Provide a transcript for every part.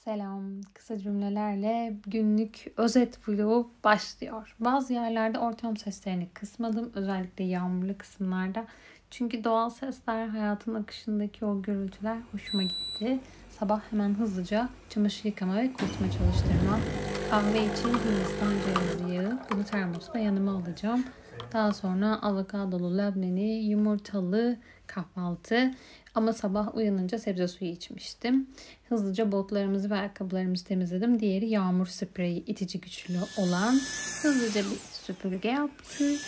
Selam. Kısa cümlelerle günlük özet vlogu başlıyor. Bazı yerlerde ortam seslerini kısmadım. Özellikle yağmurlu kısımlarda. Çünkü doğal sesler, hayatın akışındaki o gürültüler hoşuma gitti. Sabah hemen hızlıca çamaşır yıkama ve kurutma çalıştırma. Kahve için Hindistan cevizi yağı. Bunu termosla yanıma alacağım. Daha sonra avokadolu, labneli, yumurtalı kahvaltı. Ama sabah uyanınca sebze suyu içmiştim. Hızlıca botlarımızı ve ayakkabılarımızı temizledim. Diğeri yağmur spreyi, itici güçlü olan. Hızlıca bir süpürge yaptık.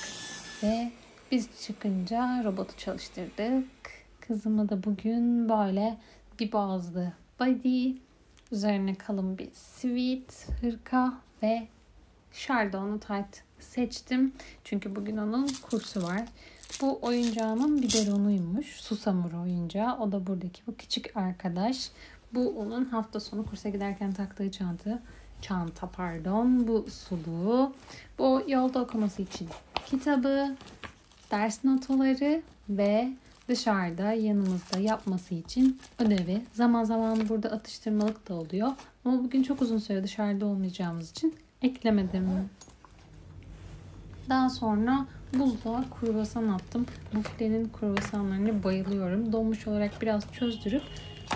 Ve biz çıkınca robotu çalıştırdık. Kızıma da bugün böyle bir boğazlı body, üzerine kalın bir sweat, hırka ve Chardonnay tight seçtim. Çünkü bugün onun kursu var. Bu oyuncağımın biberonuymuş. Susamuru oyuncağı. O da buradaki bu küçük arkadaş. Bu onun hafta sonu kursa giderken taktığı çanta. Bu suluğu. Bu yolda okuması için kitabı, ders notaları ve dışarıda yanımızda yapması için ödevi. Zaman zaman burada atıştırmalık da oluyor. Ama bugün çok uzun süre dışarıda olmayacağımız için eklemedim. Daha sonra buzluğa kruvasan attım. Buffet'in kruvasanlarına bayılıyorum. Donmuş olarak biraz çözdürüp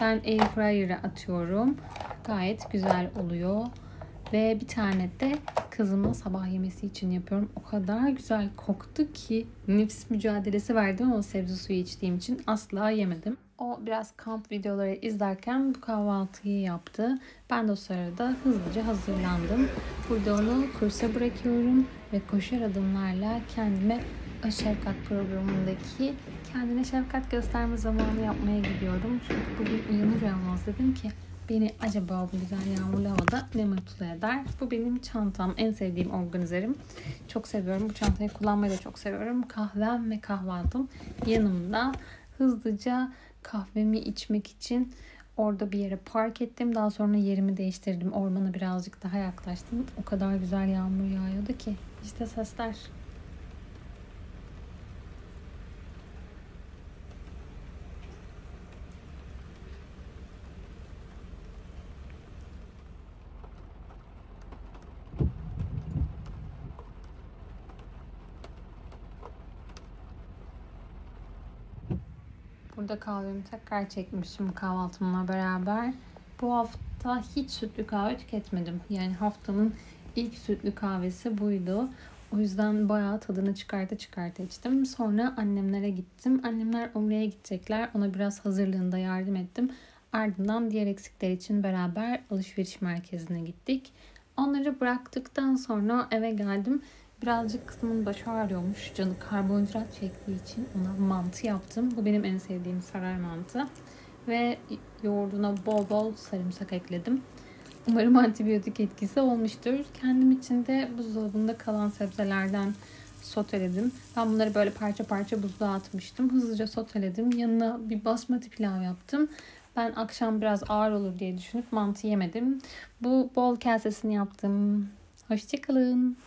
ben airfryer'a atıyorum. Gayet güzel oluyor. Ve bir tane de kızıma sabah yemesi için yapıyorum. O kadar güzel koktu ki nefis mücadelesi verdim ama sebze suyu içtiğim için asla yemedim. O biraz kamp videoları izlerken bu kahvaltıyı yaptı. Ben de o sırada hızlıca hazırlandım. Burada onu kursa bırakıyorum ve koşar adımlarla kendime o şefkat programındaki kendine şefkat gösterme zamanı yapmaya gidiyorum. Çünkü bugün uyanır uyanmaz dedim ki beni acaba bu güzel yağmurlu havada ne mutlu eder? Bu benim çantam. En sevdiğim organizerim. Çok seviyorum. Bu çantayı kullanmayı da çok seviyorum. Kahvem ve kahvaltım yanımda. Hızlıca kahvemi içmek için orada bir yere park ettim. Daha sonra yerimi değiştirdim. Ormana birazcık daha yaklaştım. O kadar güzel yağmur yağıyordu ki. İşte sesler. Burada kahvemi tekrar çekmişim kahvaltımla beraber. Bu hafta hiç sütlü kahve tüketmedim. Yani haftanın ilk sütlü kahvesi buydu. O yüzden bayağı tadını çıkarta içtim. Sonra annemlere gittim. Annemler Umre'ye gidecekler. Ona biraz hazırlığında yardım ettim. Ardından diğer eksikler için beraber alışveriş merkezine gittik. Onları bıraktıktan sonra eve geldim. Birazcık kızımın başı ağrıyormuş. Canı karbonhidrat çektiği için ona mantı yaptım. Bu benim en sevdiğim saray mantı. Ve yoğurduna bol bol sarımsak ekledim. Umarım antibiyotik etkisi olmuştur. Kendim için de buzdolabında kalan sebzelerden soteledim. Ben bunları böyle parça parça buzluğa atmıştım. Hızlıca soteledim. Yanına bir basmati pilav yaptım. Ben akşam biraz ağır olur diye düşünüp mantı yemedim. Bu bol kasesini yaptım. Hoşçakalın.